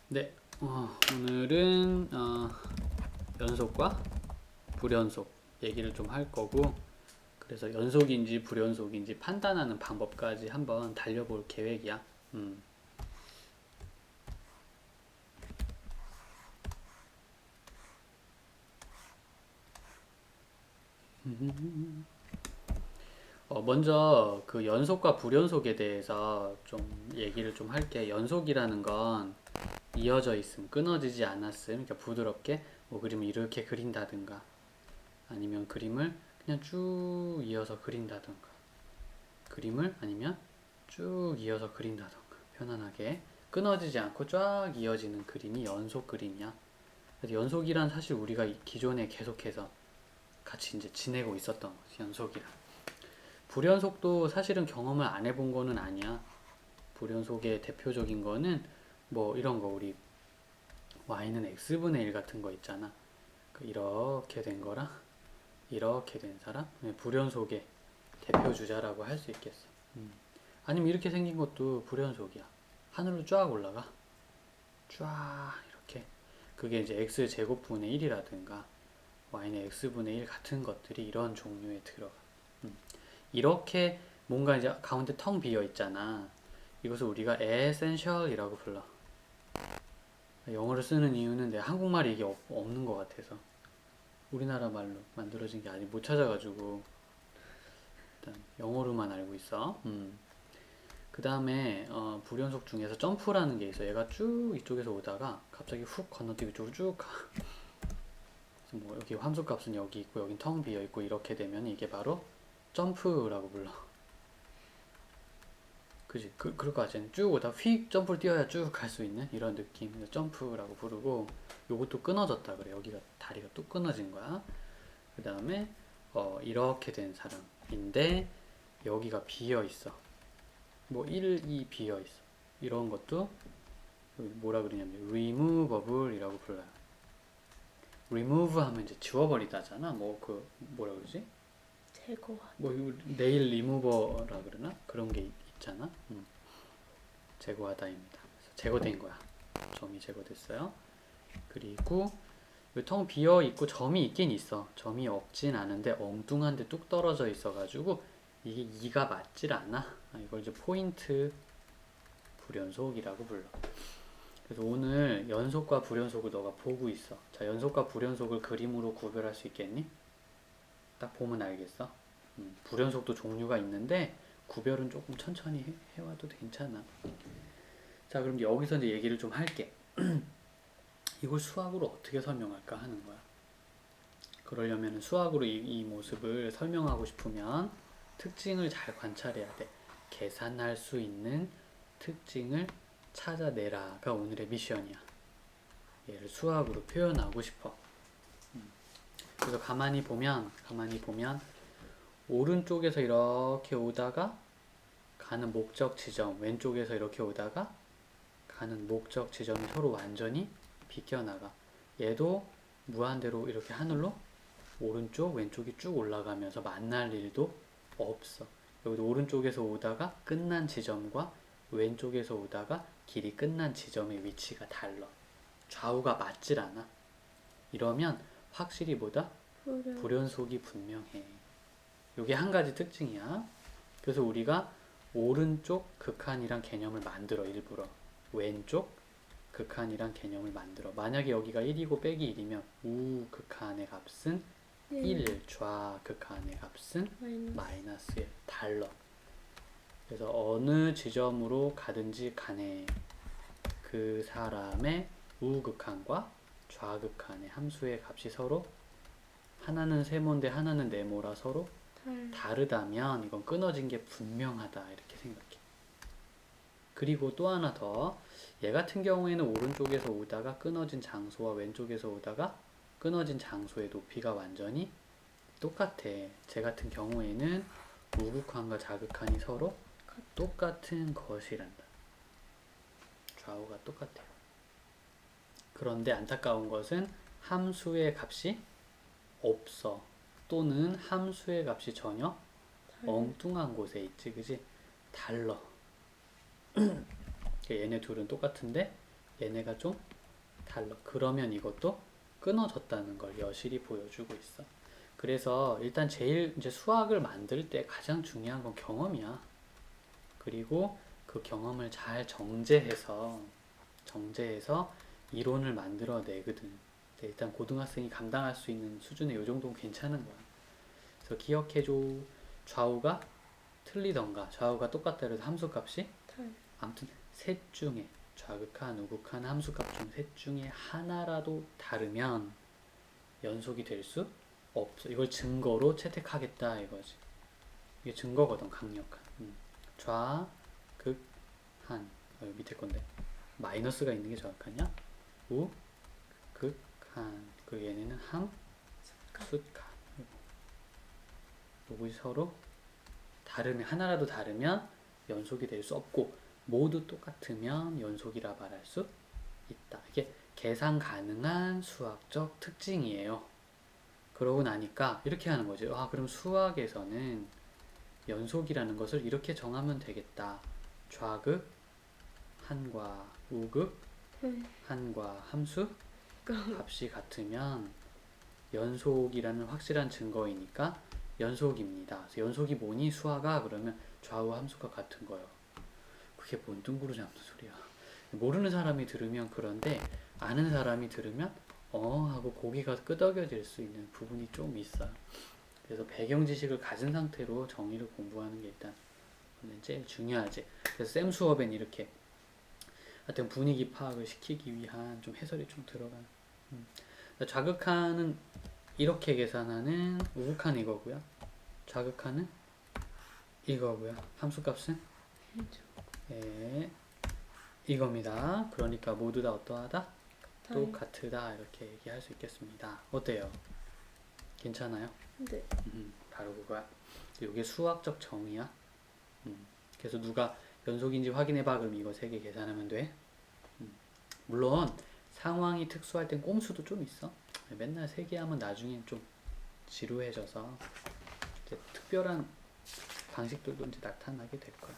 네, 오늘은 연속과 불연속 얘기를 좀 할 거고, 그래서 연속인지 불연속인지 판단하는 방법까지 한번 달려볼 계획이야. 음. 먼저 그 연속과 불연속에 대해서 좀 얘기를 좀 할게. 연속이라는 건 이어져 있음, 끊어지지 않았음, 그러니까 부드럽게 뭐 그림을 이렇게 그린다든가, 아니면 그림을 그냥 쭉 이어서 그린다든가, 그림을 아니면 쭉 이어서 그린다던가, 편안하게 끊어지지 않고 쫙 이어지는 그림이 연속 그림이야. 그래서 연속이란 사실 우리가 기존에 계속해서 같이 이제 지내고 있었던 거지, 연속이란. 불연속도 사실은 경험을 안 해본 거는 아니야. 불연속의 대표적인 거는 뭐 이런 거, 우리 y는 x분의 1 같은 거 있잖아. 이렇게 된 거랑 이렇게 된 사람, 불연속의 대표 주자라고 할 수 있겠어. 아니면 이렇게 생긴 것도 불연속이야. 하늘로 쫙 올라가. 쫙 이렇게. 그게 이제 x 제곱분의 1이라든가 y는 x분의 1 같은 것들이 이런 종류에 들어가. 이렇게 뭔가 이제 가운데 텅 비어 있잖아. 이것을 우리가 essential이라고 불러. 영어를 쓰는 이유는 내 한국말이 이게 없는 것 같아서. 우리나라 말로 만들어진 게 아직 못 찾아가지고 일단 영어로만 알고 있어. 그 다음에 불연속 중에서 점프라는 게 있어. 얘가 쭉 이쪽에서 오다가 갑자기 훅 건너뛰고 이쪽으로 쭉 가. 그래서 뭐 여기 함수값은 여기 있고 여긴 텅 비어 있고 이렇게 되면 이게 바로 점프라고 불러. 그지? 그럴 거 같지? 쭉 오다 휙 점프를 뛰어야 쭉 갈 수 있는 이런 느낌. 그래서 점프라고 부르고, 요것도 끊어졌다 그래. 여기가 다리가 뚝 끊어진 거야. 그 다음에 이렇게 된 사람인데 여기가 비어 있어. 뭐 1, 2 비어 있어. 이런 것도 뭐라 그러냐면 removable이라고 불러요. remove 하면 이제 지워버리다잖아. 뭐 그 뭐라 그러지? 제거하다. 뭐 네일 리무버라 그러나? 그런 게 있잖아. 제거하다입니다. 그래서 제거된 거야. 점이 제거됐어요. 그리고 텅 비어 있고 점이 있긴 있어. 점이 없진 않은데 엉뚱한데 뚝 떨어져 있어가지고 이게 2가 맞질 않아. 이걸 이제 포인트 불연속이라고 불러. 그래서 오늘 연속과 불연속을 너가 보고 있어. 자, 연속과 불연속을 그림으로 구별할 수 있겠니? 딱 보면 알겠어. 불연속도 종류가 있는데 구별은 조금 천천히 해와도 괜찮아. 자, 그럼 여기서 이제 얘기를 좀 할게. 이걸 수학으로 어떻게 설명할까 하는 거야. 그러려면 수학으로 이 모습을 설명하고 싶으면 특징을 잘 관찰해야 돼. 계산할 수 있는 특징을 찾아내라가 오늘의 미션이야. 얘를 수학으로 표현하고 싶어. 그래서 가만히 보면 오른쪽에서 이렇게 오다가 가는 목적 지점, 왼쪽에서 이렇게 오다가 가는 목적 지점이 서로 완전히 비껴나가. 얘도 무한대로 이렇게 하늘로 오른쪽, 왼쪽이 쭉 올라가면서 만날 일도 없어. 여기도 오른쪽에서 오다가 끝난 지점과 왼쪽에서 오다가 길이 끝난 지점의 위치가 달라. 좌우가 맞질 않아. 이러면 확실히 보다 불연속이 분명해. 이게 한 가지 특징이야. 그래서 우리가 오른쪽 극한이란 개념을 만들어, 일부러. 왼쪽 극한이란 개념을 만들어. 만약에 여기가 1이고 빼기 1이면 우 극한의 값은 1, 좌 극한의 값은 마이너스 1. 달러. 그래서 어느 지점으로 가든지 간에 그 사람의 우극한과 좌극한의 함수의 값이 서로, 하나는 세모인데 하나는 네모라 서로 다르다면 이건 끊어진 게 분명하다, 이렇게 생각해. 그리고 또 하나 더, 얘 같은 경우에는 오른쪽에서 오다가 끊어진 장소와 왼쪽에서 오다가 끊어진 장소의 높이가 완전히 똑같아. 쟤 같은 경우에는 우극한과 좌극한이 서로 똑같은 것이란다. 좌우가 똑같아요. 그런데 안타까운 것은 함수의 값이 없어. 또는 함수의 값이 전혀 엉뚱한 곳에 있지, 그지? 달러. 얘네 둘은 똑같은데 얘네가 좀 달라. 그러면 이것도 끊어졌다는 걸 여실히 보여주고 있어. 그래서 일단 제일 이제 수학을 만들 때 가장 중요한 건 경험이야. 그리고 그 경험을 잘 정제해서 이론을 만들어내거든. 근데 일단 고등학생이 감당할 수 있는 수준의 요 정도는 괜찮은 거야. 그래서 기억해줘. 좌우가 틀리던가 좌우가 똑같다 해도 함수값이 아무튼 셋 중에 좌극한, 우극한 함수값 중 셋 중에 하나라도 다르면 연속이 될 수 없어. 이걸 증거로 채택하겠다 이거지. 이게 증거거든, 강력한. 좌, 극, 한. 여기 밑에 건데. 마이너스가 있는 게 정확하냐? 우, 극, 한. 그 얘네는 함, 숫가. 요거 서로 다르면, 하나라도 다르면 연속이 될 수 없고, 모두 똑같으면 연속이라 말할 수 있다. 이게 계산 가능한 수학적 특징이에요. 그러고 나니까 이렇게 하는 거지. 아, 그럼 수학에서는 연속이라는 것을 이렇게 정하면 되겠다. 좌극, 한과 우극, 한과 함수 값이 같으면 연속이라는 확실한 증거이니까 연속입니다. 그래서 연속이 뭐니? 수학아? 그러면 좌우 함수가 같은 거예요. 그게 뭔 둥그로 잡는 소리야. 모르는 사람이 들으면 그런데 아는 사람이 들으면 하고 고개가 끄덕여질 수 있는 부분이 좀 있어요. 그래서 배경 지식을 가진 상태로 정의를 공부하는 게 일단 제일 중요하지. 그래서 쌤 수업엔 이렇게 하여튼 분위기 파악을 시키기 위한 좀 해설이 좀 들어가는. 좌극한은 이렇게 계산하는, 우극한 이거고요. 좌극한은 이거고요. 함수값은 예, 이겁니다. 그러니까 모두 다 어떠하다? 똑같으다. 이렇게 얘기할 수 있겠습니다. 어때요? 괜찮아요? 네. 바로 그거야. 이게 수학적 정의야. 그래서 누가 연속인지 확인해봐. 그럼 이거 3개 계산하면 돼. 물론 상황이 특수할 땐 꼼수도 좀 있어. 맨날 3개 하면 나중엔 좀 지루해져서 이제 특별한 방식들도 이제 나타나게 될 거야.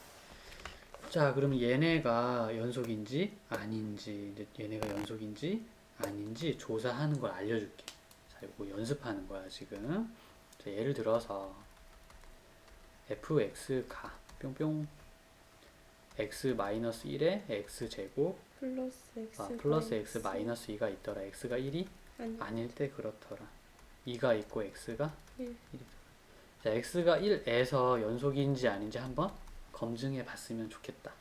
자, 그럼 얘네가 연속인지 아닌지, 이제 얘네가 연속인지 아닌지 조사하는 걸 알려줄게. 자, 이거 연습하는 거야 지금. 자, 예를 들어서 fx가 뿅뿅 x-1에 x제곱 플러스 x 마이너스 2가 있더라. x가 1이 아닐 때 그렇더라. 2가 있고 x가 1. 자, x가 1에서 연속인지 아닌지 한번 검증해 봤으면 좋겠다.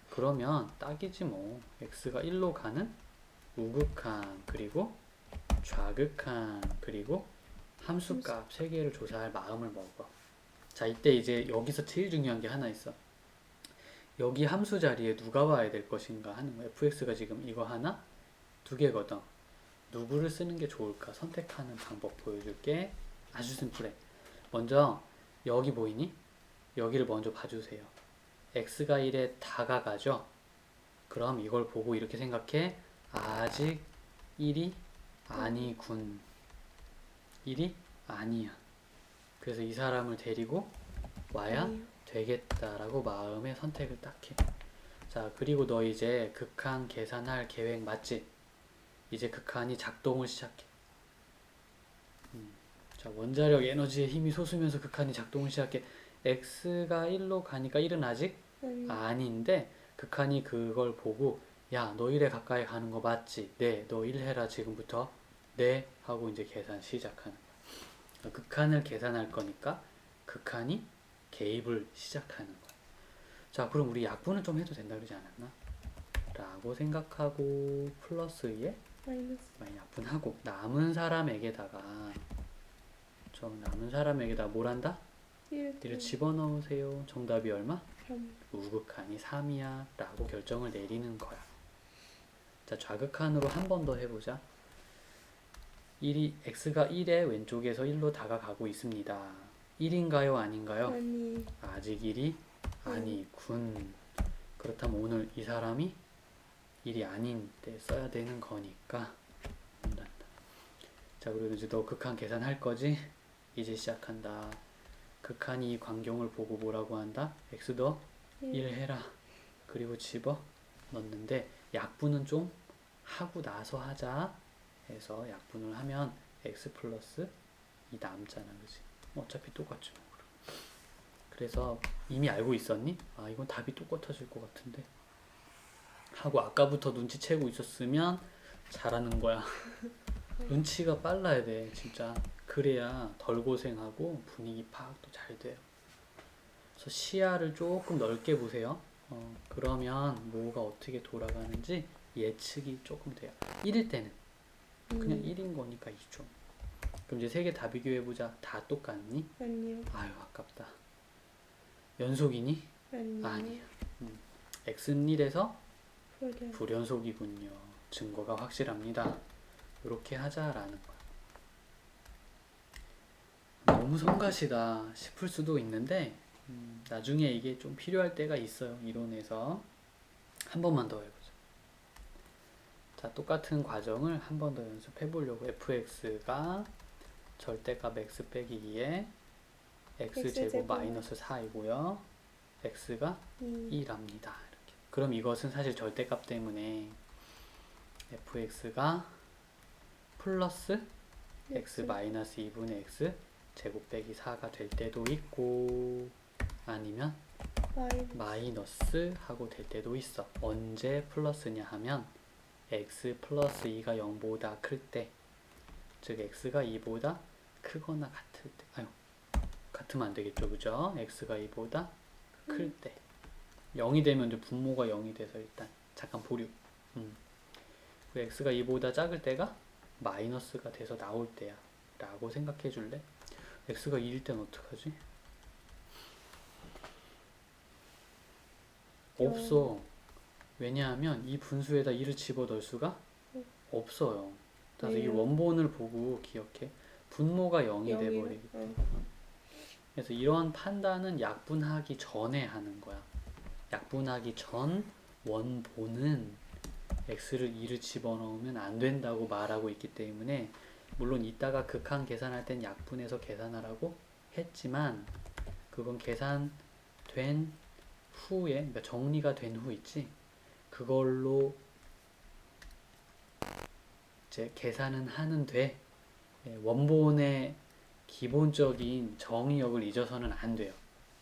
그러면 딱이지 뭐. x가 1로 가는 우극한, 그리고 좌극한, 그리고 함수값 3개를 조사할 마음을 먹어. 자, 이때 이제 여기서 제일 중요한 게 하나 있어. 여기 함수 자리에 누가 와야 될 것인가 하는 거야. fx가 지금 이거 하나, 2개거든. 누구를 쓰는 게 좋을까 선택하는 방법 보여줄게. 아주 심플해. 먼저 여기 보이니? 여기를 먼저 봐주세요. x가 1에 다가가죠? 그럼 이걸 보고 이렇게 생각해. 아직 1이 아니군. 1이 아니야. 그래서 이 사람을 데리고 와야 되겠다라고 마음의 선택을 딱 해. 자, 그리고 너 이제 극한 계산할 계획 맞지? 이제 극한이 작동을 시작해. 자, 원자력 에너지의 힘이 솟으면서 극한이 작동을 시작해. x가 1로 가니까 1은 아직 아닌데 극한이 그걸 보고 야, 너 1에 가까이 가는 거 맞지? 네, 너 1 해라 지금부터. 네, 하고 이제 계산 시작하는 거야. 극한을 계산할 거니까 극한이 개입을 시작하는 거야. 자, 그럼 우리 약분은 좀 해도 된다 그러지 않았나? 라고 생각하고 플러스에 약분하고 남은 사람에게다가 뭘 한다? 1을 집어넣으세요. 정답이 얼마? 3. 우극한이 3이야 라고 결정을 내리는 거야. 자, 좌극한으로 한 번 더 해보자. x가 1에 왼쪽에서 1로 다가가고 있습니다. 1인가요? 아닌가요? 아니. 아직 1이 아니군. 그렇다면 오늘 이 사람이 1이 아닌 때 써야 되는 거니까 한다. 자, 그리고 이제 너 극한 계산할 거지? 이제 시작한다. 극한이 이 광경을 보고 뭐라고 한다? x 너 1 해라. 그리고 집어 넣는데 약분은 좀 하고 나서 하자 해서 약분을 하면 x 플러스 이 남잖아, 그지? 어차피 똑같지 뭐. 그래서 이미 알고 있었니? 아, 이건 답이 똑같아질 것 같은데 하고 아까부터 눈치채고 있었으면 잘하는 거야. 눈치가 빨라야 돼, 진짜. 그래야 덜 고생하고 분위기 파악도 잘 돼요. 그래서 시야를 조금 넓게 보세요. 그러면 뭐가 어떻게 돌아가는지 예측이 조금 돼요. 1일 때는 그냥 1인 거니까 2죠. 그럼 이제 세 개 다 비교해보자. 다 똑같니? 아니요. 아유, 아깝다. 연속이니? 아니요. 아니야. x는 1에서 불연. 불연속이군요. 증거가 확실합니다. 이렇게 하자라는 거야. 너무 성가시다 싶을 수도 있는데 나중에 이게 좀 필요할 때가 있어요. 이론에서. 한 번만 더 해보자. 자, 똑같은 과정을 한 번 더 연습해 보려고. fx가 절대값 x 빼기 2에 x제곱 마이너스 4이고요. x가 2랍니다. 이렇게. 그럼 이것은 사실 절대값 때문에 fx가 플러스 x 마이너스 2분의 x 제곱 빼기 4가 될 때도 있고 아니면 마이너스 하고 될 때도 있어. 언제 플러스냐 하면 x 플러스 2가 0보다 클 때, 즉 x가 2보다 크거나 같을 때, 아유, 같으면 안 되겠죠, 그죠? x가 2보다 클 때. 0이 되면 이제 분모가 0이 돼서 일단 잠깐 보류. 그리고 x가 2보다 작을 때가 마이너스가 돼서 나올 때야 라고 생각해 줄래? x가 2일 땐 어떡하지? 없어. 왜냐하면 이 분수에다 2를 집어넣을 수가 없어요. 그래서 이 원본을 보고 기억해. 분모가 0이 돼버리기 때문에. 그래서 이러한 판단은 약분하기 전에 하는 거야. 약분하기 전 원본은 x를 2를 집어넣으면 안 된다고 말하고 있기 때문에 물론 이따가 극한 계산할 땐 약분해서 계산하라고 했지만 그건 계산된 후에, 그러니까 정리가 된 후 있지, 그걸로 이제 계산은 하는데 원본의 기본적인 정의역을 잊어서는 안 돼요.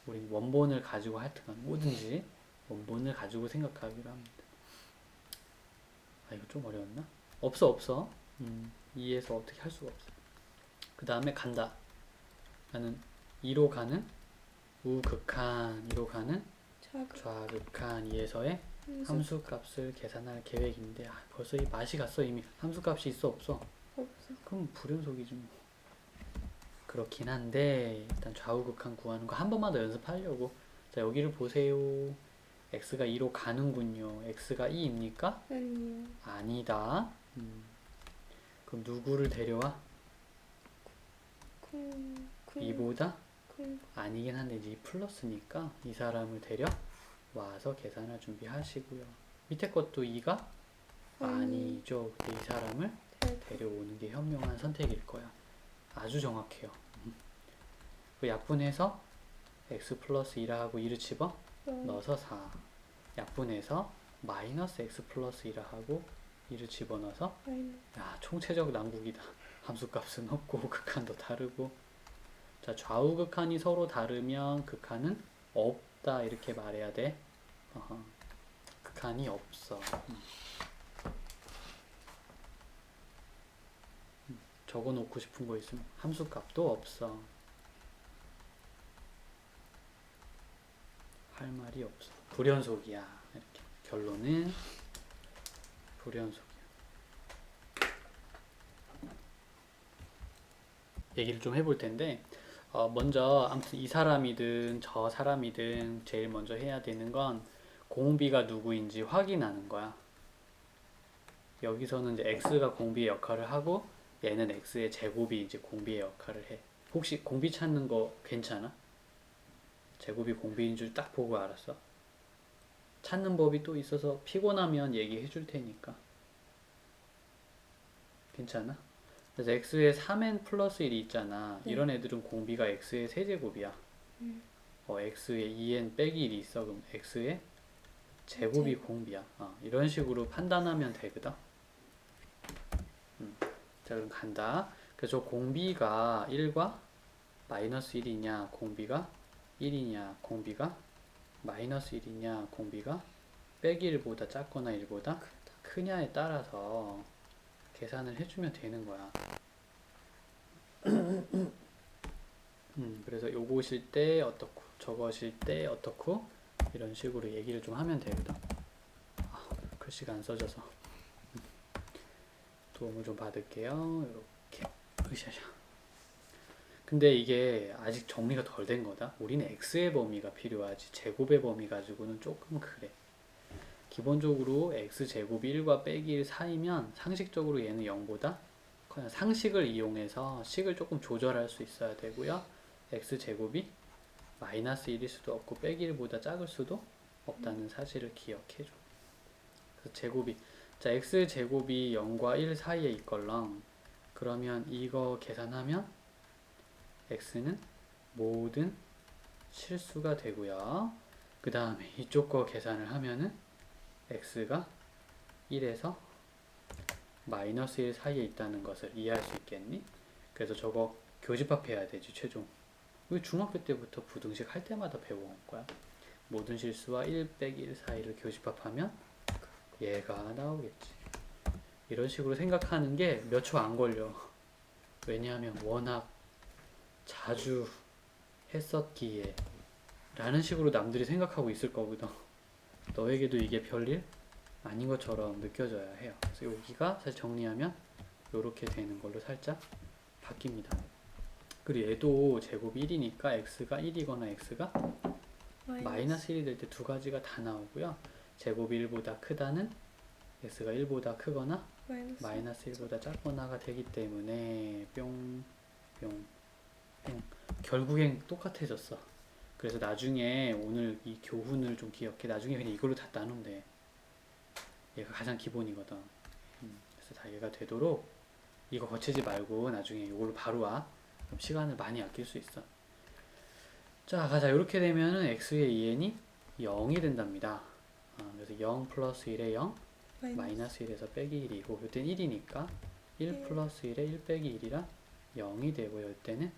우리 원본을 가지고 하여튼 뭐든지 원본을 가지고 생각하기로 합니다. 아, 이거 좀 어려웠나? 없어. 2에서 어떻게 할 수가 없어. 그 다음에 간다. 나는 2로 가는 우극한, 2로 가는 좌극한 2에서의 함수값을 계산할 계획인데 벌써 이 맛이 갔어. 이미 함수값이 있어 없어? 없어. 그럼 불연속이지 뭐. 그렇긴 한데 일단 좌우극한 구하는 거 한 번만 더 연습하려고. 자, 여기를 보세요. x가 2로 가는군요. x가 2입니까? 아니요. 아니다. 그럼 누구를 데려와? 2보다? 아니긴 한데 이제 플러스니까 이 사람을 데려와서 계산할 준비하시고요. 밑에 것도 2가 아니죠. 근데 이 사람을 데려오는 게 현명한 선택일 거야. 아주 정확해요. 그 약분해서 x 플러스 2라 하고 2를 집어 넣어서 4. 약분해서 마이너스 x 플러스 2라 하고 2를 집어넣어서 야, 총체적 난국이다. 함수값은 없고 극한도 다르고. 자, 좌우 극한이 서로 다르면 극한은 없다 이렇게 말해야 돼. 극한이 없어. 적어놓고 싶은 거 있으면 함수값도 없어. 할 말이 없어. 불연속이야. 이렇게 결론은 불연속이야. 얘기를 좀 해볼 텐데 먼저 아무튼 이 사람이든 저 사람이든 제일 먼저 해야 되는 건 공비가 누구인지 확인하는 거야. 여기서는 이제 x가 공비의 역할을 하고 얘는 x의 제곱이 이제 공비의 역할을 해. 혹시 공비 찾는 거 괜찮아? 제곱이 공비인 줄 딱 보고 알았어. 찾는 법이 또 있어서 피곤하면 얘기해 줄 테니까. 괜찮아? 그래서 x의 3n 플러스 1이 있잖아. 네. 이런 애들은 공비가 x의 세제곱이야. x의 2n 빼기 1이 있어. 그럼 x의 제곱이 공비야. 이런 식으로 판단하면 되거든. 자, 그럼 간다. 그래서 공비가 1과 마이너스 1이냐, 공비가 1이냐, 공비가 마이너스 1이냐, 공비가 빼기 1보다 작거나 1보다 크냐에 따라서 계산을 해주면 되는 거야. 그래서 요거실 때 어떻고 저거실 때 어떻고 이런 식으로 얘기를 좀 하면 되거든. 글씨가 안 써져서 도움을 좀 받을게요. 이렇게 으쌰쌰. 근데 이게 아직 정리가 덜 된 거다. 우리는 x의 범위가 필요하지 제곱의 범위 가지고는 조금 그래. 기본적으로 x제곱이 1과 빼기 1 사이면 상식적으로 얘는 0보다 상식을 이용해서 식을 조금 조절할 수 있어야 되고요. x제곱이 마이너스 1일 수도 없고 빼기 1보다 작을 수도 없다는 사실을 기억해줘. 그래서 제곱이 자 x제곱이 0과 1 사이에 있걸랑 그러면 이거 계산하면 x는 모든 실수가 되고요. 그 다음에 이쪽 거 계산을 하면은 x가 1에서 마이너스 1 사이에 있다는 것을 이해할 수 있겠니? 그래서 저거 교집합해야 되지 최종. 우리 중학교 때부터 부등식 할 때마다 배워온 거야. 모든 실수와 1 빼기 1 사이를 교집합하면 얘가 나오겠지. 이런 식으로 생각하는 게 몇 초 안 걸려. 왜냐하면 워낙 자주 했었기에 라는 식으로 남들이 생각하고 있을 거거든. 너에게도 이게 별일 아닌 것처럼 느껴져야 해요. 그래서 여기가 사실 정리하면 이렇게 되는 걸로 살짝 바뀝니다. 그리고 얘도 제곱이 1이니까 x가 1이거나 x가 마이너스 1이 될 때 두 가지가 다 나오고요. 제곱이 1보다 크다는 x가 1보다 크거나 마이너스 1보다 작거나가 되기 때문에 뿅, 뿅, 뿅. 결국엔 똑같아졌어. 그래서 나중에 오늘 이 교훈을 좀 기억해. 나중에 그냥 이걸로 다 나누면 돼. 얘가 가장 기본이거든. 그래서 다 얘가 되도록 이거 거치지 말고 나중에 이걸로 바로 와. 그럼 시간을 많이 아낄 수 있어. 자, 가자. 이렇게 되면은 x의 2n이 0이 된답니다. 그래서 0 플러스 1에 0, 마이너스 1에서 빼기 1이고, 이때는 1이니까 1 플러스 1에 1 빼기 1이라 0이 되고요. 이때는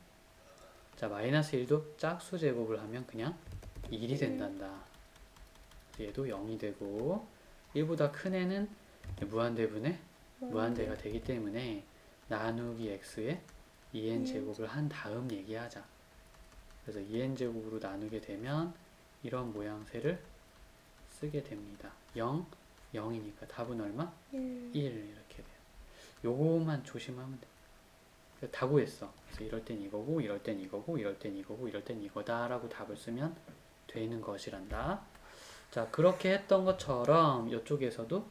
자, 마이너스 1도 짝수 제곱을 하면 그냥 1이 된단다. 얘도 0이 되고 1보다 큰 애는 무한대분의 무한대가 되기 때문에 나누기 x에 2n 제곱을 한 다음 얘기하자. 그래서 2n 제곱으로 나누게 되면 이런 모양새를 쓰게 됩니다. 0, 0이니까 답은 얼마? 1 이렇게 돼요. 요거만 조심하면 돼. 다 구했어. 그래서 이럴 땐 이거고, 이럴 땐 이거고, 이럴 땐 이거고, 이럴 땐 이거다 라고 답을 쓰면 되는 것이란다. 자, 그렇게 했던 것처럼 이쪽에서도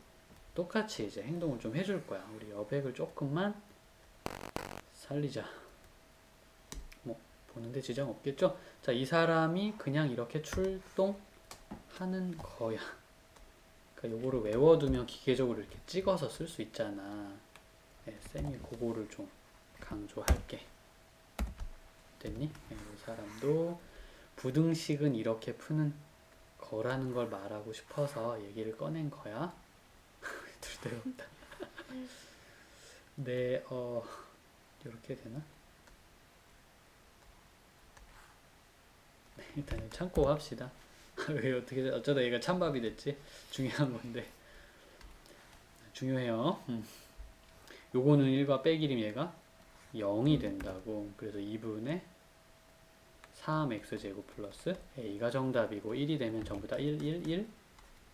똑같이 이제 행동을 좀 해줄 거야. 우리 여백을 조금만 살리자. 뭐 보는데 지장 없겠죠? 자, 이 사람이 그냥 이렇게 출동하는 거야. 그러니까 요거를 외워두면 기계적으로 이렇게 찍어서 쓸 수 있잖아. 네, 쌤이 그거를 좀 강조할게. 됐니? 네, 이 사람도 부등식은 이렇게 푸는 거라는 걸 말하고 싶어서 얘기를 꺼낸 거야. 둘 데가 없다. 네, 이렇게 되나? 네, 일단 참고 합시다. 왜 어떻게 어쩌다 얘가 찬밥이 됐지? 중요한 건데. 중요해요. 요거는 1과 빼기 1이면 얘가 0이 된다고. 그래서 2분의 3x제곱 플러스 a가 정답이고 1이 되면 전부 다 1, 1, 1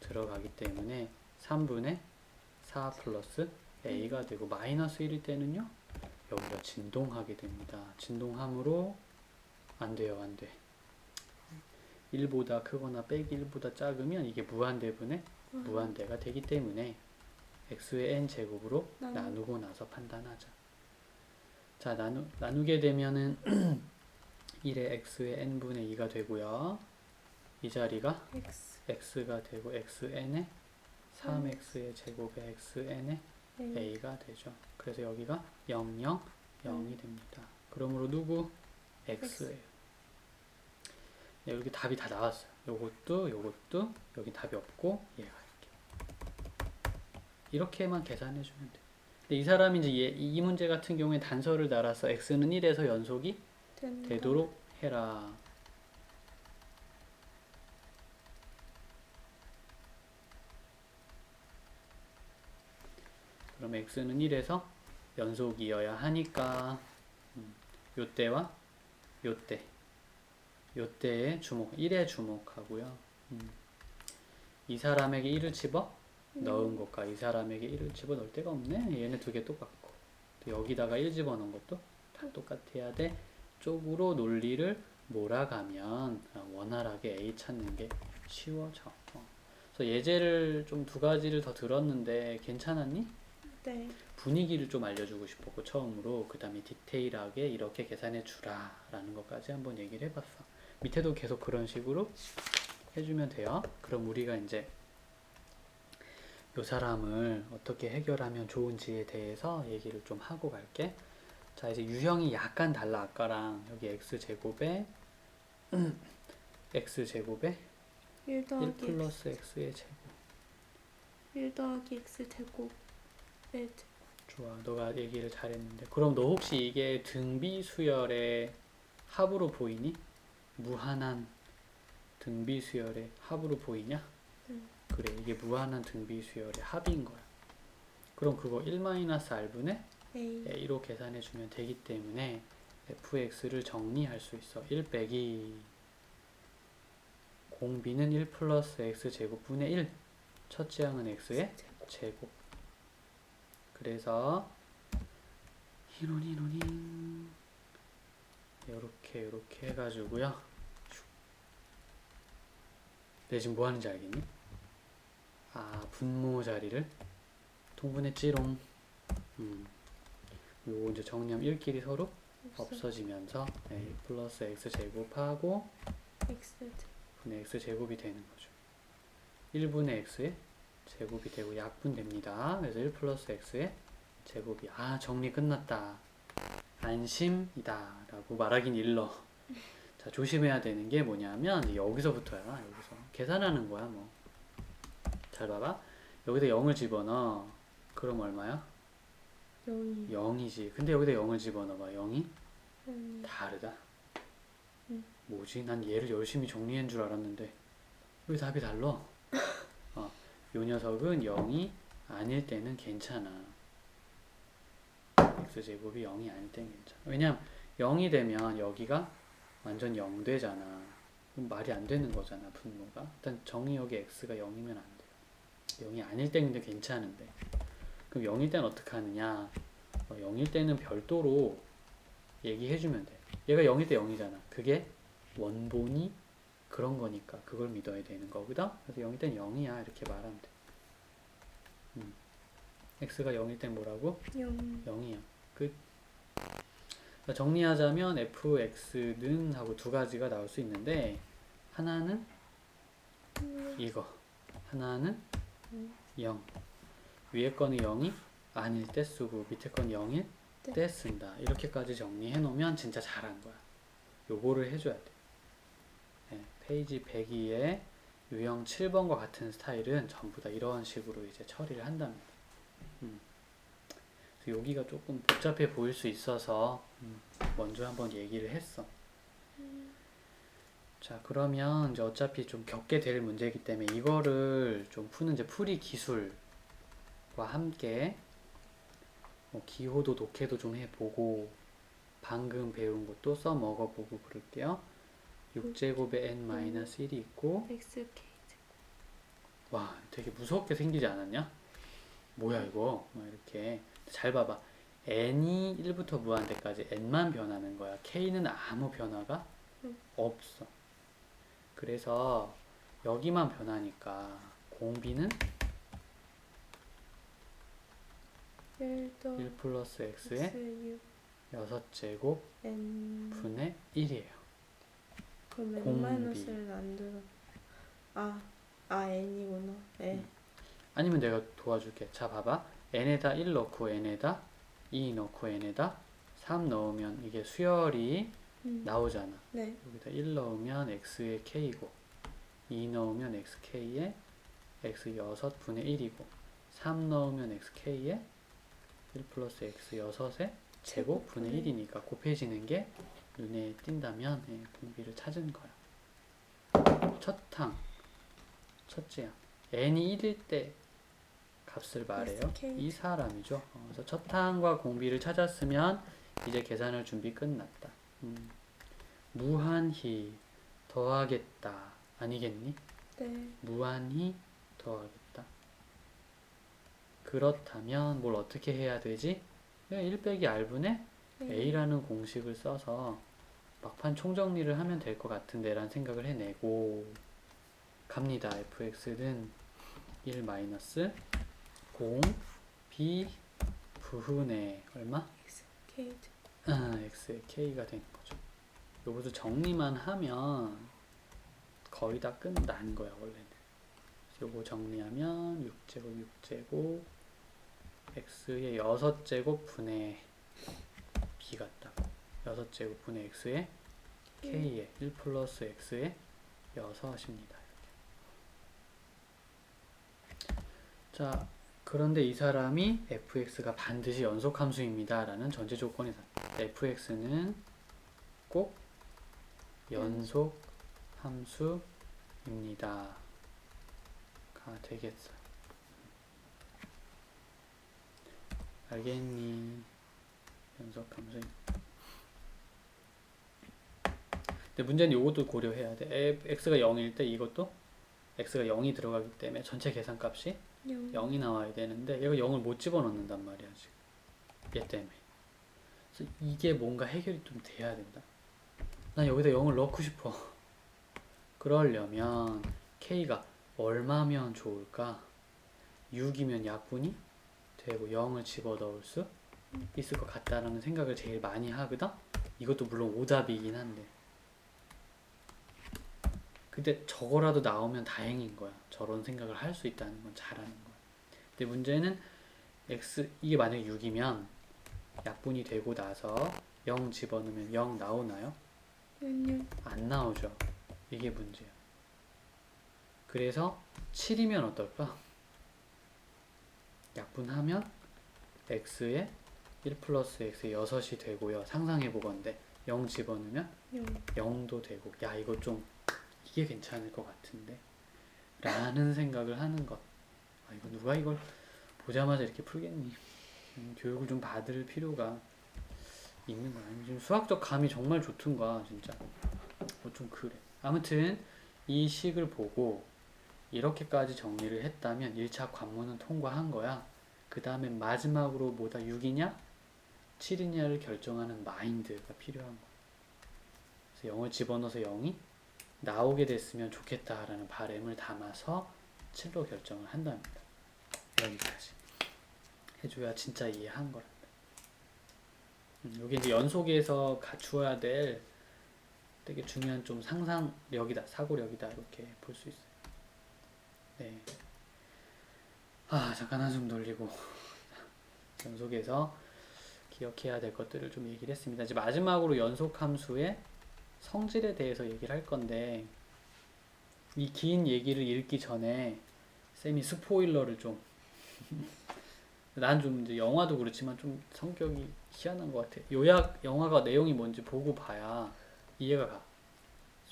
들어가기 때문에 3분의 4 플러스 a가 되고 마이너스 1일 때는요 여기가 진동하게 됩니다. 진동함으로 안 돼요. 안 돼. 1보다 크거나 빼기 1보다 작으면 이게 무한대분의 무한대가 되기 때문에 x의 n 제곱으로 나누고 나서 판단하자. 자, 나누게 되면은 1의 x의 n분의 2가 되고요. 이 자리가 x가 되고 xn의 3x의 제곱의 xn의 a가 되죠. 그래서 여기가 0, 0, 0이 됩니다. 그러므로 누구? x예요. 네, 여기 답이 다 나왔어요. 요것도 여기 답이 없고 얘가 이렇게만 계산해주면 돼. 근데 이 사람이 이제 이 문제 같은 경우에 단서를 달아서 x는 1에서 연속이 된다. 되도록 해라. 그럼 x는 1에서 연속이어야 하니까 요때와 요때 요때에 주목 1에 주목하고요. 이 사람에게 1을 집어 넣은 것과 이 사람에게 1을 집어 넣을 데가 없네. 얘네 두 개 똑같고 또 여기다가 1 집어 넣은 것도 다 똑같아야 돼. 쪽으로 논리를 몰아가면 원활하게 A 찾는 게 쉬워져. 그래서 예제를 좀 두 가지를 더 들었는데 괜찮았니? 네. 분위기를 좀 알려주고 싶었고 처음으로 그 다음에 디테일하게 이렇게 계산해 주라 라는 것까지 한번 얘기를 해봤어. 밑에도 계속 그런 식으로 해주면 돼요. 그럼 우리가 이제 이 사람을 어떻게 해결하면 좋은지에 대해서 얘기를 좀 하고 갈게. 자, 이제 유형이 약간 달라. 아까랑 여기 x제곱에 x제곱에 1 1 더하기 플러스 x의 제곱. 1 더하기 x 제곱의 제곱. 좋아, 너가 얘기를 잘했는데 그럼 너 혹시 이게 등비수열의 합으로 보이니? 무한한 등비수열의 합으로 보이냐? 그래, 이게 무한한 등비수열의 합인 거야. 그럼 그거 1-r분의 A. a로 계산해주면 되기 때문에 fx를 정리할 수 있어. 1 빼기 공비는 1 플러스 x제곱분의 1. 첫째 항은 x의 제곱. 그래서 히노니노닌 요렇게 해가지고요. 내 지금 뭐 하는지 알겠니? 아, 분모 자리를 통분했지롱. 요거 이제 정리하면 1끼리 서로 없어지면서 1 플러스 x제곱하고 x 제곱. 분의 x제곱이 되는 거죠. 1분의 x의 제곱이 되고 약분됩니다. 그래서 1 플러스 x의 제곱이 정리 끝났다. 안심이다 라고 말하긴 일러. 자, 조심해야 되는 게 뭐냐면 여기서부터야. 여기서 계산하는 거야. 뭐 잘 봐봐. 여기다 0을 집어넣어. 그럼 얼마야? 0이 0이지. 근데 여기다 0을 집어넣어봐. 0이 음. 다르다. 뭐지? 난 얘를 열심히 정리한 줄 알았는데 왜 답이 달라? 요 녀석은 0이 아닐 때는 괜찮아. x제곱이 0이 아닐 때는 괜찮아. 왜냐면 0이 되면 여기가 완전 0 되잖아. 그럼 말이 안 되는 거잖아, 분모가. 일단 정의 여기 x가 0이면 안 돼요. 0이 아닐 때는 괜찮은데. 그럼 0일 때는 어떻게 하느냐? 0일 때는 별도로 얘기해주면 돼. 얘가 0일 때 0이잖아. 그게 원본이 그런 거니까 그걸 믿어야 되는 거거든. 그래서 0일 땐 0이야 이렇게 말하면 돼. x가 0일 땐 뭐라고? 0. 0이야. 끝. 정리하자면 fx는 하고 두 가지가 나올 수 있는데 하나는 이거, 하나는 0. 위에 거는 0이 아닐 때 쓰고 밑에 건 0일 때 쓴다. 이렇게까지 정리해 놓으면 진짜 잘한 거야. 요거를 해줘야 돼. 네, 페이지 102에 유형 7번과 같은 스타일은 전부 다 이런 식으로 이제 처리를 한답니다. 그래서 여기가 조금 복잡해 보일 수 있어서 먼저 한번 얘기를 했어. 자, 그러면 이제 어차피 좀 겪게 될 문제이기 때문에 이거를 좀 푸는 이제 풀이 기술과 함께 기호도 독해도 좀 해보고 방금 배운 것도 써먹어보고 그럴게요. 6제곱에 n-1이 있고 xk 와, 되게 무섭게 생기지 않았냐? 뭐야 이거? 막 이렇게 잘 봐봐. n이 1부터 무한대까지 n만 변하는 거야. k는 아무 변화가 없어. 그래서 여기만 변하니까 공비는 1 1 플러스 x의 6제곱 n. 분의 1이에요. 그럼 n 공비. 마이너스를 안 들어. n이구나. 네. 아니면 내가 도와줄게. 자, 봐봐. n에다 1 넣고 n에다 2 넣고 n에다 3 넣으면 이게 수열이 나오잖아. 네. 여기다 1 넣으면 x의 k고 2 넣으면 xk의 x 6분의 1이고 3 넣으면 xk의 1 플러스 x 6의 제곱 분의 1이니까 곱해지는 게 눈에 띈다면 공비를 찾은 거야. 첫째야. n이 1일 때 값을 말해요. SK. 이 사람이죠. 그래서 첫 항과 공비를 찾았으면 이제 계산할 준비 끝났다. 무한히 더하겠다. 아니겠니? 네. 무한히 더하겠다. 그렇다면 뭘 어떻게 해야 되지? 그냥 1 빼기 r분의 네. a라는 공식을 써서 막판 총정리를 하면 될 것 같은데 라는 생각을 해내고 갑니다. fx는 1 마이너스 0 b 부분의 얼마? SK. x의 k가 되는 거죠. 요것도 정리만 하면 거의 다 끝난 거야 원래는. 요거 정리하면 6제곱 6제곱 x의 6제곱 분의 b 같다고. 6제곱 분의 x의 k의 1 플러스 x의 6입니다. 자, 그런데 이 사람이 fx가 반드시 연속함수입니다 라는 전제 조건이 있다. fx는 꼭 연속함수입니다 가 되겠어요. 알겠니? 연속함수입니다. 근데 문제는 이것도 고려해야 돼. x가 0일 때 이것도 x가 0이 들어가기 때문에 전체 계산값이 0이 나와야 되는데 얘가 0을 못 집어넣는단 말이야 지금. 얘 때문에. 그래서 이게 뭔가 해결이 좀 돼야 된다. 난 여기다 0을 넣고 싶어. 그러려면 k가 얼마면 좋을까? 6이면 약분이 되고 0을 집어넣을 수 있을 것 같다라는 생각을 제일 많이 하거든? 이것도 물론 오답이긴 한데 근데 저거라도 나오면 다행인 거야. 저런 생각을 할 수 있다는 건 잘하는 거야. 근데 문제는 x 이게 만약에 6이면 약분이 되고 나서 0 집어넣으면 0 나오나요? 안 나오죠. 이게 문제야. 그래서 7이면 어떨까? 약분하면 x의 1 플러스 x의 6이 되고요. 상상해 보건데 0 집어넣으면 0도 되고 야 이거 좀 이게 괜찮을 것 같은데 라는 생각을 하는 것. 아 이거 누가 이걸 보자마자 이렇게 풀겠니? 교육을 좀 받을 필요가 있는 거야. 지금 수학적 감이 정말 좋든가 진짜 뭐 좀 그래. 아무튼 이 식을 보고 이렇게까지 정리를 했다면 1차 관문은 통과한 거야. 그 다음에 마지막으로 뭐다 6이냐 7이냐를 결정하는 마인드가 필요한 거야. 그래서 0을 집어넣어서 0이 나오게 됐으면 좋겠다라는 바람을 담아서 7로 결정을 한답니다. 여기까지 해줘야 진짜 이해한 거란다. 여기 이제 연속에서 갖추어야 될 되게 중요한 좀 상상력이다, 사고력이다 이렇게 볼 수 있어요. 네. 아 잠깐 한숨 돌리고 연속에서 기억해야 될 것들을 좀 얘기를 했습니다. 이제 마지막으로 연속함수의 성질에 대해서 얘기를 할 건데 이 긴 얘기를 읽기 전에 쌤이 스포일러를 좀 난 좀 이제 영화도 그렇지만 좀 성격이 희한한 것 같아. 영화가 내용이 뭔지 보고 봐야 이해가 가.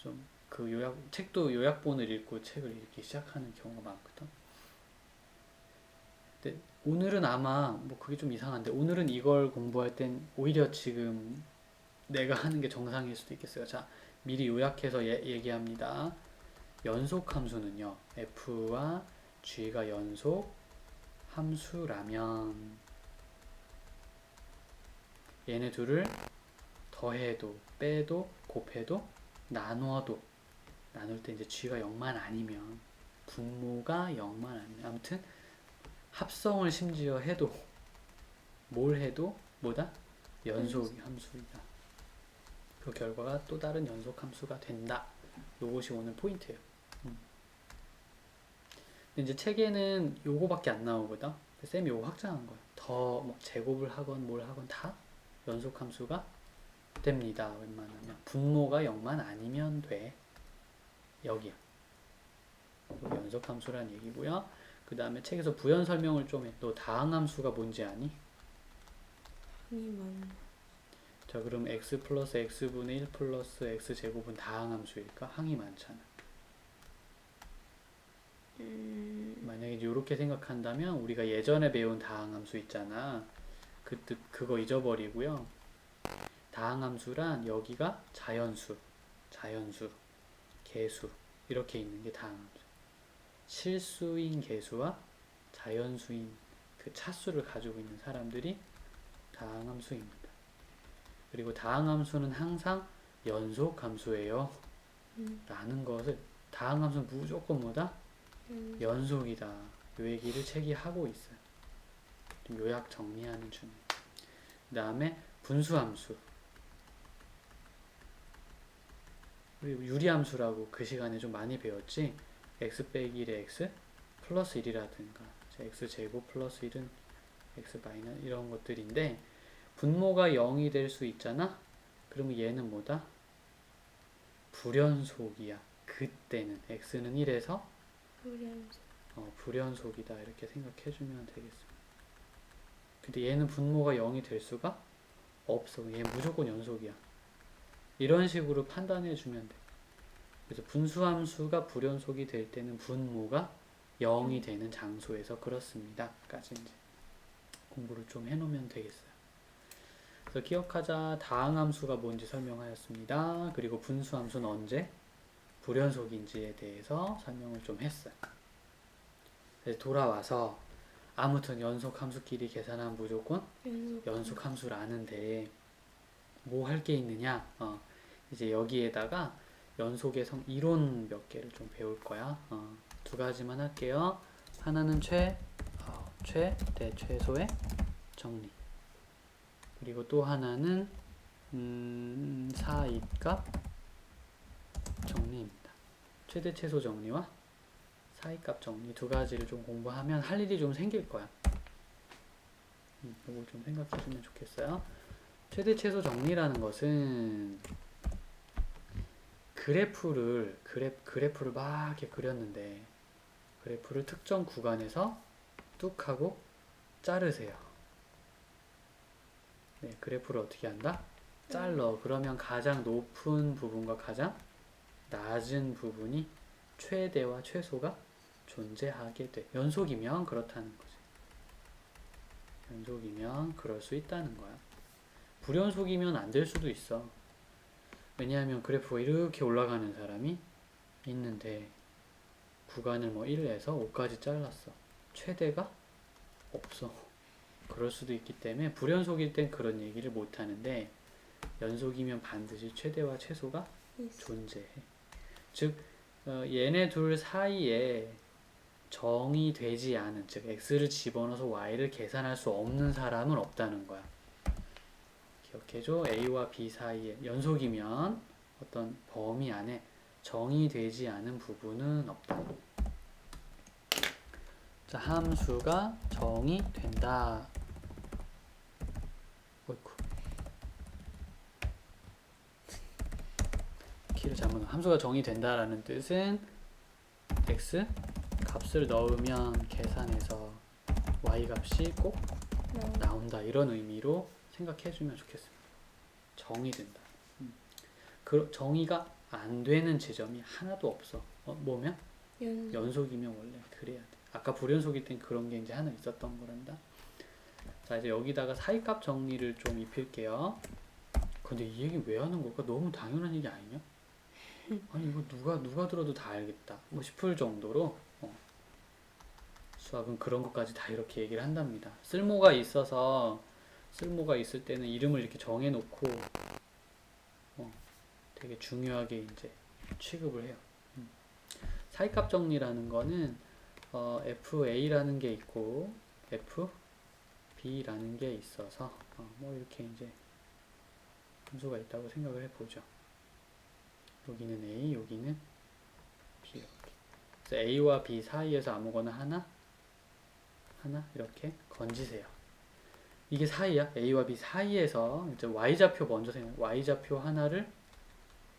좀 그 책도 요약본을 읽고 책을 읽기 시작하는 경우가 많거든. 근데 오늘은 아마 뭐 그게 좀 이상한데 오늘은 이걸 공부할 땐 오히려 지금 내가 하는 게 정상일 수도 있겠어요. 자, 미리 요약해서 얘기합니다. 연속 함수는요. f와 g가 연속 함수라면 얘네 둘을 더해도 빼도 곱해도 나눠도 나눌 때 이제 g가 0만 아니면 분모가 0만 아니면 아무튼 합성을 심지어 해도 뭘 해도 뭐다? 연속 함수이다. 그 결과가 또 다른 연속 함수가 된다. 요것이 오늘 포인트예요. 근데 이제 책에는 요거밖에 안 나오거든. 쌤이 요거 확장한 거야. 더 뭐 제곱을 하건 뭘 하건 다 연속 함수가 됩니다. 웬만하면 분모가 0만 아니면 돼. 여기야. 여기 연속 함수란 얘기고요. 그 다음에 책에서 부연 설명을 좀 해. 너 다항함수가 뭔지 아니? 항이 많. 자, 그럼 x 플러스 x분의 1 플러스 x제곱은 다항함수일까? 항이 많잖아. 만약에 이렇게 생각한다면 우리가 예전에 배운 다항함수 있잖아. 그 뜻 그거 잊어버리고요. 다항함수란 여기가 자연수, 개수 이렇게 있는 게 다항함수. 실수인 개수와 자연수인 그 차수를 가지고 있는 사람들이 다항함수입니다. 그리고 다항함수는 항상 연속함수예요. 라는 것을 다항함수는 무조건 뭐다? 연속이다. 요 얘기를 책이 하고 있어요. 요약 정리하는 중에. 그 다음에 분수함수. 그리고 유리함수라고 그 시간에 좀 많이 배웠지. x 빼기 1의 x 플러스 1이라든가 x제곱 플러스 1은 x 마이너스 이런 것들인데 분모가 0이 될 수 있잖아. 그러면 얘는 뭐다? 불연속이야. 그때는 x는 1에서 불연속이다 이렇게 생각해주면 되겠습니다. 근데 얘는 분모가 0이 될 수가 없어. 얘 무조건 연속이야. 이런 식으로 판단해주면 돼. 그래서 분수함수가 불연속이 될 때는 분모가 0이 되는 장소에서 그렇습니다. 까지 이제 공부를 좀 해놓으면 되겠어요. 그래서 기억하자. 다항함수가 뭔지 설명하였습니다. 그리고 분수함수는 언제 불연속인지에 대해서 설명을 좀 했어요. 그래서 돌아와서 아무튼 연속함수끼리 계산하면 무조건 연속함수라는데 뭐 할 게 있느냐? 이제 여기에다가 연속의 이론 몇 개를 좀 배울 거야. 두 가지만 할게요. 하나는 최대 최소의 정리. 그리고 또 하나는 사이값 정리입니다. 최대 최소 정리와 사이값 정리 두 가지를 좀 공부하면 할 일이 좀 생길 거야. 이걸 좀 생각해 주면 좋겠어요. 최대 최소 정리라는 것은 그래프를 막 이렇게 그렸는데 그래프를 특정 구간에서 뚝 하고 자르세요. 네, 그래프를 어떻게 한다? 잘러. 그러면 가장 높은 부분과 가장 낮은 부분이 최대와 최소가 존재하게 돼. 연속이면 그렇다는 거지. 연속이면 그럴 수 있다는 거야. 불연속이면 안 될 수도 있어. 왜냐하면 그래프가 이렇게 올라가는 사람이 있는데 구간을 뭐 1에서 5까지 잘랐어. 최대가 없어. 그럴 수도 있기 때문에 불연속일 땐 그런 얘기를 못 하는데 연속이면 반드시 최대와 최소가 존재해. 즉 얘네 둘 사이에 정이 되지 않은, 즉 x를 집어넣어서 y를 계산할 수 없는 사람은 없다는 거야. 기억해줘. a와 b 사이에 연속이면 어떤 범위 안에 정이 되지 않은 부분은 없다. 자, 함수가 정이 된다. 어이쿠. 키를 잘못 넣어. 함수가 정이 된다라는 뜻은 x 값을 넣으면 계산해서 y 값이 꼭 나온다. 이런 의미로 생각해주면 좋겠습니다. 정이 된다. 정의가 안 되는 지점이 하나도 없어. 뭐면? 연속이면 원래 그래야 돼. 아까 불연속일 땐 그런 게 이제 하나 있었던 거란다. 자, 이제 여기다가 사이값 정리를 좀 입힐게요. 근데 이 얘기 왜 하는 걸까? 너무 당연한 얘기 아니냐? 아니 이거 누가 들어도 다 알겠다 뭐 싶을 정도로 수학은 그런 것까지 다 이렇게 얘기를 한답니다. 쓸모가 있을 때는 이름을 이렇게 정해놓고 되게 중요하게 이제 취급을 해요. 사이값 정리라는 거는 FA라는 게 있고 FB라는 게 있어서 뭐 이렇게 이제 함수가 있다고 생각을 해보죠. 여기는 A, 여기는 B 이렇게. 그래서 A와 B 사이에서 아무거나 하나 이렇게 건지세요. 이게 사이야. A와 B 사이에서 이제 Y좌표 먼저 생각해. Y좌표 하나를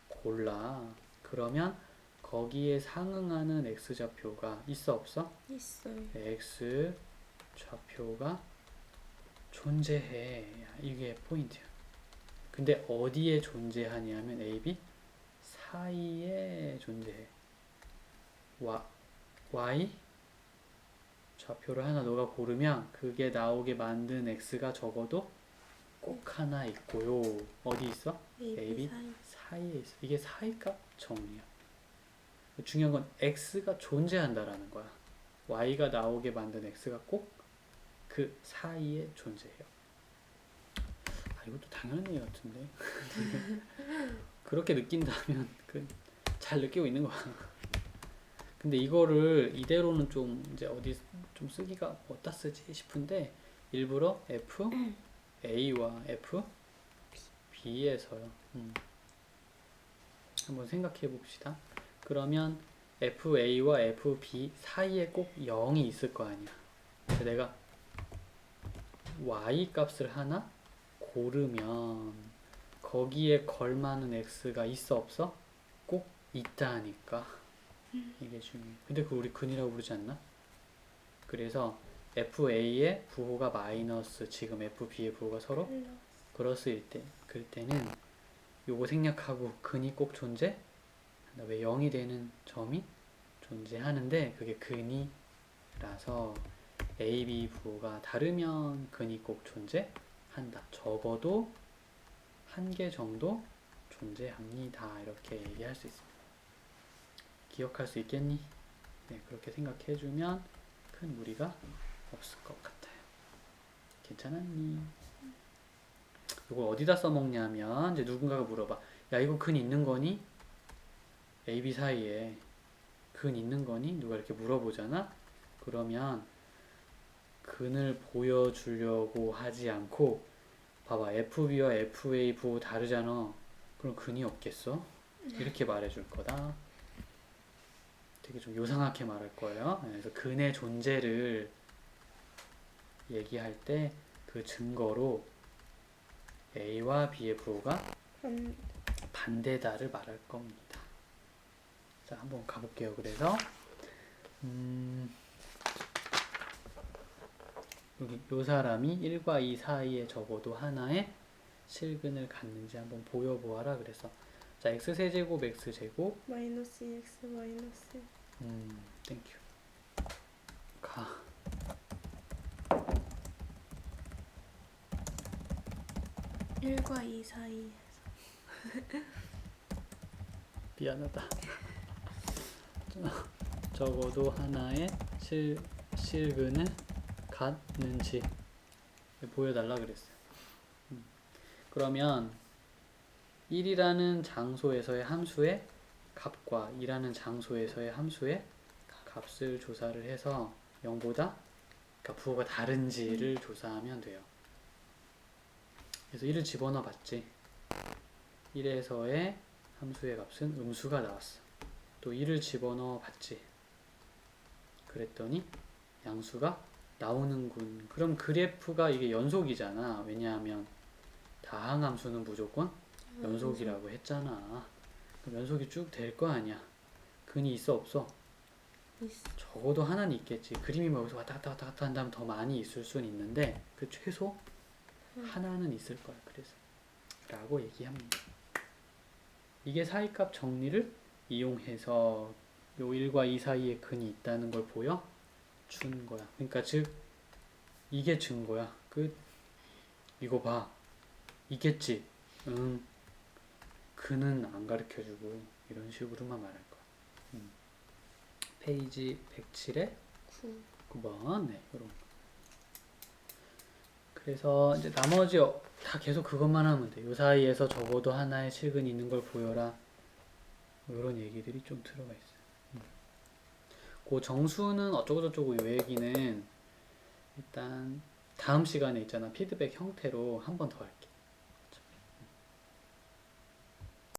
골라. 그러면 거기에 상응하는 X좌표가 있어 없어? 있어요. X좌표가 존재해. 야, 이게 포인트야. 근데 어디에 존재하냐면 A, B 사이에 존재해. Y 좌표를 하나 너가 고르면 그게 나오게 만든 X가 적어도 꼭 하나 있고요. 어디 있어? A, A, B B 사이. 사이에 있어. 이게 사이값 정리야. 중요한 건 X가 존재한다라는 거야. Y가 나오게 만든 X가 꼭 그 사이에 존재해요. 아, 이것도 당연한 얘기 같은데. 그렇게 느낀다면 잘 느끼고 있는 거야. 근데 이거를 이대로는 좀 이제 어디 좀 쓰기가 어디다 쓰지 싶은데 일부러 F A와 F B에서요. 한번 생각해 봅시다. 그러면 F A와 F B 사이에 꼭 0이 있을 거 아니야. 그래서 내가 Y 값을 하나 고르면 거기에 걸맞는 X가 있어 없어? 꼭 있다니까. 이게 중요해. 근데 그 우리 근이라고 부르지 않나? 그래서 FA의 부호가 마이너스 지금 FB의 부호가 서로 플러스일 때 그럴 때는 요거 생략하고 근이 꼭 존재? 왜 0이 되는 점이 존재하는데 그게 근이라서 A, B 부호가 다르면 근이 꼭 존재한다. 적어도 한 개 정도 존재합니다. 이렇게 얘기할 수 있습니다. 기억할 수 있겠니? 네, 그렇게 생각해주면 큰 무리가 없을 것 같아요. 괜찮았니? 이걸 어디다 써먹냐면 이제 누군가가 물어봐. 야, 이거 근 있는 거니? A, B 사이에 근 있는 거니? 누가 이렇게 물어보잖아? 그러면 근을 보여주려고 하지 않고 봐봐. FB와 FA 부호 다르잖아. 그럼 근이 없겠어? 이렇게 말해줄 거다. 되게 좀 요상하게 말할 거예요. 그래서 근의 존재를 얘기할 때 그 증거로 A와 B의 부호가 반대다를 말할 겁니다. 자, 한번 가볼게요. 그래서 여기 요 사람이 1과 2 사이에 적어도 하나의 실근을 갖는지 한번 보여보아라. 그래서 자, x세제곱 x제곱 마이너스 x 마이너스 땡큐 가 1과 2 사이. 미안하다. 적어도 하나의 실근을 갖는지 보여달라 그랬어요. 그러면 1이라는 장소에서의 함수의 값과 2라는 장소에서의 함수의 값을 조사를 해서 0보다 그러니까 부호가 다른지를 조사하면 돼요. 그래서 1을 집어넣어 봤지. 1에서의 함수의 값은 음수가 나왔어. 또 1을 집어넣어 봤지. 그랬더니 양수가 나오는군. 그럼 그래프가 이게 연속이잖아. 왜냐하면 다항함수는 무조건 연속이라고 했잖아. 그럼 연속이 쭉 될 거 아니야. 근이 있어 없어? 있어. 적어도 하나는 있겠지. 그림이 뭐 여기서 왔다 갔다 한다면 더 많이 있을 수는 있는데 그 최소 하나는 있을 거야. 그래서 라고 얘기합니다. 이게 사이값 정리를 이용해서 요 1과 2 사이에 근이 있다는 걸 보여준 거야. 그러니까 즉 이게 증거야. 이거 봐. 있겠지? 응. 근은 안 가르쳐주고 이런 식으로만 말할 거야. 페이지 107에 9번 네, 요런 거. 그래서 이제 나머지 다 계속 그것만 하면 돼. 요 사이에서 적어도 하나의 실근이 있는 걸 보여라. 이런 얘기들이 좀 들어가 있어요. 그 정수는 어쩌고저쩌고 요 얘기는 일단 다음 시간에 있잖아. 피드백 형태로 한 번 더 할게.